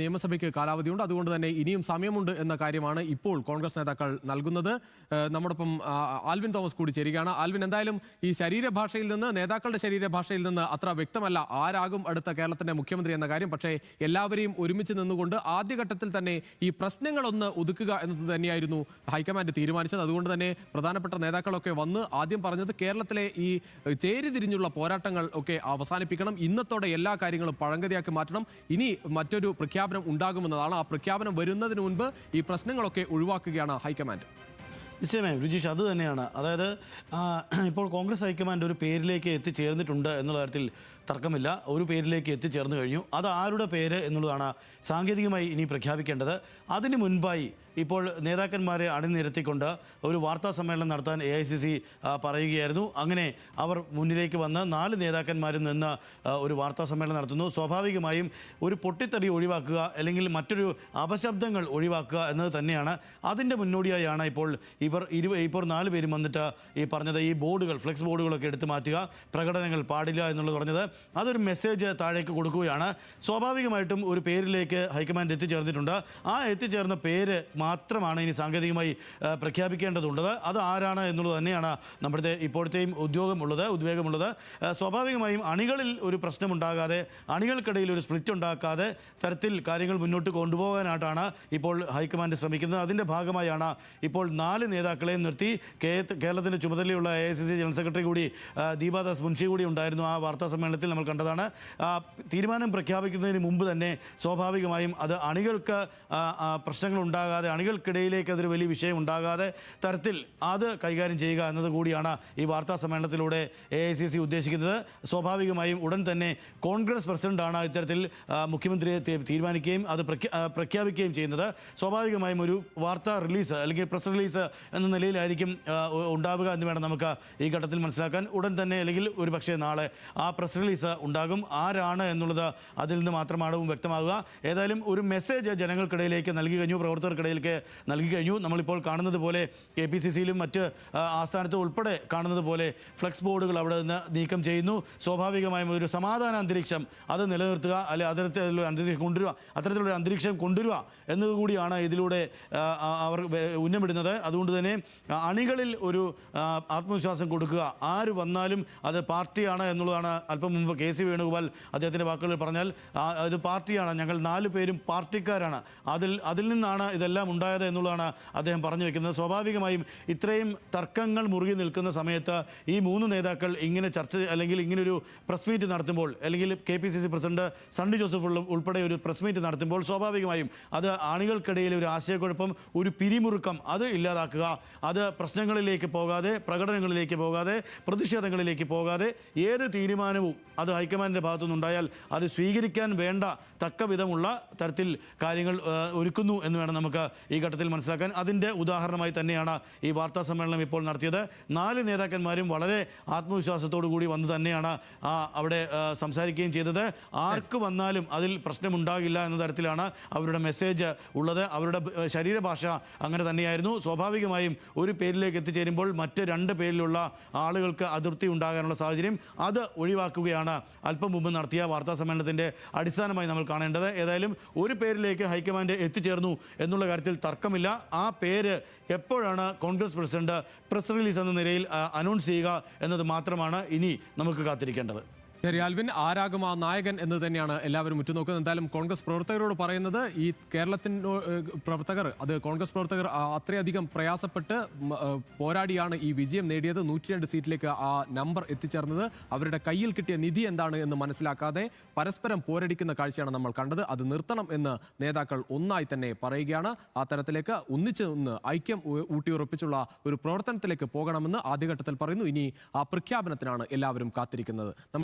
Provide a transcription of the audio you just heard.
നിയമസഭയ്ക്ക് കാലാവധിയുണ്ട്. അതുകൊണ്ട് തന്നെ ഇനിയും സമയമുണ്ട് എന്ന കാര്യമാണ് ഇപ്പോൾ കോൺഗ്രസ് നേതാക്കൾ നൽകുന്നത്. നമ്മോടൊപ്പം ആൽവിൻ തോമസ് കൂടി ചേരുകയാണ്. ആൽവിൻ, എന്തായാലും ഈ ശരീരഭാഷയിൽ നിന്ന്, നേതാക്കളുടെ ശരീരഭാഷയിൽ നിന്ന് അത്ര വ്യക്തമല്ല ആരാകും അടുത്ത കേരളത്തിന്റെ മുഖ്യമന്ത്രി എന്ന കാര്യം. പക്ഷേ എല്ലാവരെയും ഒരുമിച്ച് നിന്നുകൊണ്ട് ആദ്യഘട്ടത്തിൽ തന്നെ ഈ പ്രശ്നങ്ങളൊന്ന് ഒതുക്കുക എന്നത് തന്നെയായിരുന്നു ഹൈക്കമാൻഡ് തീരുമാനിച്ചത്. അതുകൊണ്ട് തന്നെ പ്രധാനപ്പെട്ട നേതാക്കളൊക്കെ വന്ന് ആദ്യം പറഞ്ഞത് കേരളത്തിലെ ഈ ചേരിതിരിഞ്ഞുള്ള പോരാട്ടങ്ങൾ ഒക്കെ അവസാനിപ്പിക്കണം, ഇന്നത്തോടെ എല്ലാ കാര്യങ്ങളും പഴങ്കതിയാക്കി മാറ്റണം, ഇനി മറ്റൊരു പ്രഖ്യാപനം ഉണ്ടാകുമെന്നതാണ്. ആ പ്രഖ്യാപനം വരുന്നതിന് മുൻപ് ഈ പ്രശ്നങ്ങളൊക്കെ ഒഴിവാക്കുകയാണ് ഹൈക്കമാൻഡ്. നിശ്ചയമായും രുചീഷ്, അത് തന്നെയാണ്. അതായത് ഇപ്പോൾ കോൺഗ്രസ് ഹൈക്കമാൻഡ് ഒരു പേരിലേക്ക് എത്തിച്ചേർന്നിട്ടുണ്ട് എന്നുള്ള കാര്യത്തിൽ തർക്കമില്ല. ഒരു പേരിലേക്ക് എത്തിച്ചേർന്ന് കഴിഞ്ഞു. അത് ആരുടെ പേര് എന്നുള്ളതാണ് സാങ്കേതികമായി ഇനി പ്രഖ്യാപിക്കേണ്ടത്. അതിന് മുൻപായി ഇപ്പോൾ നേതാക്കന്മാരെ അണിനിരത്തിക്കൊണ്ട് ഒരു വാർത്താ സമ്മേളനം നടത്താൻ AICC പറയുകയായിരുന്നു. അങ്ങനെ അവർ മുന്നിലേക്ക് വന്ന് 4 നേതാക്കന്മാരിൽ നിന്ന് ഒരു വാർത്താ സമ്മേളനം നടത്തുന്നു. സ്വാഭാവികമായും ഒരു പൊട്ടിത്തെറി ഒഴിവാക്കുക, അല്ലെങ്കിൽ മറ്റൊരു അപശബ്ദങ്ങൾ ഒഴിവാക്കുക എന്നത് തന്നെയാണ്. അതിൻ്റെ മുന്നോടിയായാണ് ഇപ്പോൾ ഇപ്പോൾ 4 പേരും വന്നിട്ട് ഈ പറഞ്ഞത് ഈ ബോർഡുകൾ, ഫ്ലെക്സ് ബോർഡുകളൊക്കെ എടുത്തു മാറ്റുക, പ്രകടനങ്ങൾ പാടില്ല എന്നുള്ളത് പറഞ്ഞത്. അതൊരു മെസ്സേജ് താഴേക്ക് കൊടുക്കുകയാണ്. സ്വാഭാവികമായിട്ടും ഒരു പേരിലേക്ക് ഹൈക്കമാൻഡ് എത്തിച്ചേർന്നിട്ടുണ്ട്. ആ എത്തിച്ചേർന്ന പേര് മാത്രമാണ് ഇനി സാങ്കേതികമായി പ്രഖ്യാപിക്കേണ്ടതുള്ളത്. അത് ആരാണ് എന്നുള്ളത് തന്നെയാണ് നമ്മുടെ ഇപ്പോഴത്തെയും ഉദ്വേഗമുള്ളത്. സ്വാഭാവികമായും അണികളിൽ ഒരു പ്രശ്നമുണ്ടാകാതെ, അണികൾക്കിടയിൽ ഒരു സ്പ്ലിറ്റ് ഉണ്ടാക്കാതെ തരത്തിൽ കാര്യങ്ങൾ മുന്നോട്ട് കൊണ്ടുപോകാനായിട്ടാണ് ഇപ്പോൾ ഹൈക്കമാൻഡ് ശ്രമിക്കുന്നത്. അതിൻ്റെ ഭാഗമായാണ് ഇപ്പോൾ 4 നേതാക്കളെയും നിർത്തി കേരളത്തിൻ്റെ ചുമതലയുള്ള AICC ജനറൽ സെക്രട്ടറി കൂടി ദീപാദാസ് മുൻഷി കൂടി ഉണ്ടായിരുന്നു. ആ വാർത്താ സമ്മേളനത്തിൽ നമ്മൾ കണ്ടതാണ്. തീരുമാനം പ്രഖ്യാപിക്കുന്നതിന് മുമ്പ് തന്നെ സ്വാഭാവികമായും അത് അണികൾക്ക് പ്രശ്നങ്ങൾ ഉണ്ടാകാതെ, അണികൾക്കിടയിലേക്ക് അതൊരു വലിയ വിഷയം ഉണ്ടാകാതെ തരത്തിൽ അത് കൈകാര്യം ചെയ്യുക എന്നത് കൂടിയാണ് ഈ വാർത്താ സമ്മേളനത്തിലൂടെ AICC ഉദ്ദേശിക്കുന്നത്. സ്വാഭാവികമായും ഉടൻ തന്നെ കോൺഗ്രസ് പ്രസിഡന്റാണ് ഇത്തരത്തിൽ മുഖ്യമന്ത്രിയെ തീരുമാനിക്കുകയും അത് പ്രഖ്യാപിക്കുകയും ചെയ്യുന്നത്. സ്വാഭാവികമായും ഒരു വാർത്താ റിലീസ് അല്ലെങ്കിൽ പ്രസ് റിലീസ് എന്ന നിലയിലായിരിക്കും ഉണ്ടാവുക എന്ന് വേണം നമുക്ക് ഈ ഘട്ടത്തിൽ മനസ്സിലാക്കാൻ. ഉടൻ തന്നെ, അല്ലെങ്കിൽ ഒരു പക്ഷേ നാളെ ആ പ്രസ് റിലീസ് ഉണ്ടാകും. ആരാണ് എന്നുള്ളത് അതിൽ നിന്ന് മാത്രമാണ് വ്യക്തമാകുക. ഏതായാലും ഒരു മെസ്സേജ് ജനങ്ങൾക്കിടയിലേക്ക് നൽകി കഴിഞ്ഞു, പ്രവർത്തകർക്കിടയിലേക്ക് നൽകി കഴിഞ്ഞു. നമ്മളിപ്പോൾ കാണുന്നത് പോലെ KPCCയിലും മറ്റ് ആസ്ഥാനത്ത് ഉൾപ്പെടെ കാണുന്നത് പോലെ ഫ്ലെക്സ് ബോർഡുകൾ അവിടെ നിന്ന് നീക്കം ചെയ്യുന്നു. സ്വാഭാവികമായും ഒരു സമാധാന അന്തരീക്ഷം അത് നിലനിർത്തുക, അല്ലെ അത്തരത്തിലുള്ള അന്തരീക്ഷം കൊണ്ടുവരിക എന്നതുകൂടിയാണ് ഇതിലൂടെ അവർ ഉന്നമിടുന്നത്. അതുകൊണ്ട് തന്നെ അണികളിൽ ഒരു ആത്മവിശ്വാസം കൊടുക്കുക. ആര് വന്നാലും അത് പാർട്ടിയാണ് എന്നുള്ളതാണ്. അല്പം മുമ്പ് KC വേണുഗോപാൽ അദ്ദേഹത്തിൻ്റെ വാക്കുകളിൽ പറഞ്ഞാൽ ഇത് പാർട്ടിയാണ്, ഞങ്ങൾ 4 പേരും പാർട്ടിക്കാരാണ്, അതിൽ നിന്നാണ് ഇതെല്ലാം ഉണ്ടായത് എന്നുള്ളതാണ് അദ്ദേഹം പറഞ്ഞു വെക്കുന്നത്. സ്വാഭാവികമായും ഇത്രയും തർക്കങ്ങൾ മുറുകി നിൽക്കുന്ന സമയത്ത് ഈ 3 നേതാക്കൾ ഇങ്ങനെ ചർച്ച, അല്ലെങ്കിൽ ഇങ്ങനൊരു പ്രസ് മീറ്റ് നടത്തുമ്പോൾ, അല്ലെങ്കിൽ KPCC പ്രസിഡന്റ് സണ്ണി ജോസഫ് ഉൾപ്പെടെ ഒരു പ്രസ് മീറ്റ് നടത്തുമ്പോൾ സ്വാഭാവികമായും അത് അണികൾക്കിടയിൽ ഒരു ആശയക്കുഴപ്പം, ഒരു പിരിമുറുക്കം അത് ഇല്ലാതാക്കുക. അത് പ്രശ്നങ്ങളിലേക്ക് പോകാതെ, പ്രകടനങ്ങളിലേക്ക് പോകാതെ, പ്രതിഷേധങ്ങളിലേക്ക് പോകാതെ ഏത് തീരുമാനവും അത് ഹൈക്കമാൻഡിൻ്റെ ഭാഗത്തുനിന്നുണ്ടായാൽ അത് സ്വീകരിക്കാൻ വേണ്ട തക്ക വിധമുള്ള തരത്തിൽ കാര്യങ്ങൾ ഒരുക്കുന്നു എന്ന് വേണം നമുക്ക് ഈ ഘട്ടത്തിൽ മനസ്സിലാക്കാൻ. അതിൻ്റെ ഉദാഹരണമായി തന്നെയാണ് ഈ വാർത്താ സമ്മേളനം ഇപ്പോൾ നടത്തിയത്. 4 നേതാക്കന്മാരും വളരെ ആത്മവിശ്വാസത്തോടു കൂടി വന്ന് തന്നെയാണ് അവിടെ സംസാരിക്കുകയും ചെയ്തത്. ആർക്ക് വന്നാലും അതിൽ പ്രശ്നമുണ്ടാകില്ല എന്ന തരത്തിലാണ് അവരുടെ മെസ്സേജ് ഉള്ളത്. അവരുടെ ശരീരഭാഷ അങ്ങനെ തന്നെയായിരുന്നു. സ്വാഭാവികമായും ഒരു പേരിലേക്ക് എത്തിച്ചേരുമ്പോൾ മറ്റ് 2 പേരിലുള്ള ആളുകൾക്ക് അതൃപ്തി ഉണ്ടാകാനുള്ള സാഹചര്യം അത് ഒഴിവാക്കുകയാണ് അല്പം മുമ്പ് നടത്തിയ വാർത്താ സമ്മേളനത്തിൻ്റെ അടിസ്ഥാനമായി നമ്മൾ കാണേണ്ടത്. ഏതായാലും ഒരു പേരിലേക്ക് ഹൈക്കമാൻഡ് എത്തിച്ചേർന്നു എന്നുള്ള കാര്യത്തിൽ തർക്കമില്ല. ആ പേര് എപ്പോഴാണ് കോൺഗ്രസ് പ്രസിഡന്റ് പ്രസ് റിലീസ് എന്ന നിലയിൽ അനൗൺസ് ചെയ്യുക എന്നത് മാത്രമാണ് ഇനി നമുക്ക് കാത്തിരിക്കേണ്ടത്. ശരി ആൽവിൻ, ആരാകും ആ നായകൻ എന്ന് തന്നെയാണ് എല്ലാവരും ഉറ്റുനോക്കുന്നത്. എന്തായാലും കോൺഗ്രസ് പ്രവർത്തകരോട് പറയുന്നത്, ഈ കേരളത്തിൻ്റെ പ്രവർത്തകർ, അത് കോൺഗ്രസ് പ്രവർത്തകർ അത്രയധികം പ്രയാസപ്പെട്ട് പോരാടിയാണ് ഈ വിജയം നേടിയത്. 102 സീറ്റിലേക്ക് ആ നമ്പർ എത്തിച്ചേർന്നത്. അവരുടെ കയ്യിൽ കിട്ടിയ നിധി എന്താണ് എന്ന് മനസ്സിലാക്കാതെ പരസ്പരം പോരടിക്കുന്ന കാഴ്ചയാണ് നമ്മൾ കണ്ടത്. അത് നിർത്തണം എന്ന് നേതാക്കൾ ഒന്നായി തന്നെ പറയുകയാണ്. ആ തരത്തിലേക്ക് ഒന്നിച്ച് നിന്ന് ഐക്യം ഊട്ടിയുറപ്പിച്ചുള്ള ഒരു പ്രവർത്തനത്തിലേക്ക് പോകണമെന്ന് ആദ്യഘട്ടത്തിൽ പറയുന്നു. ഇനി ആ പ്രഖ്യാപനത്തിനാണ് എല്ലാവരും കാത്തിരിക്കുന്നത്.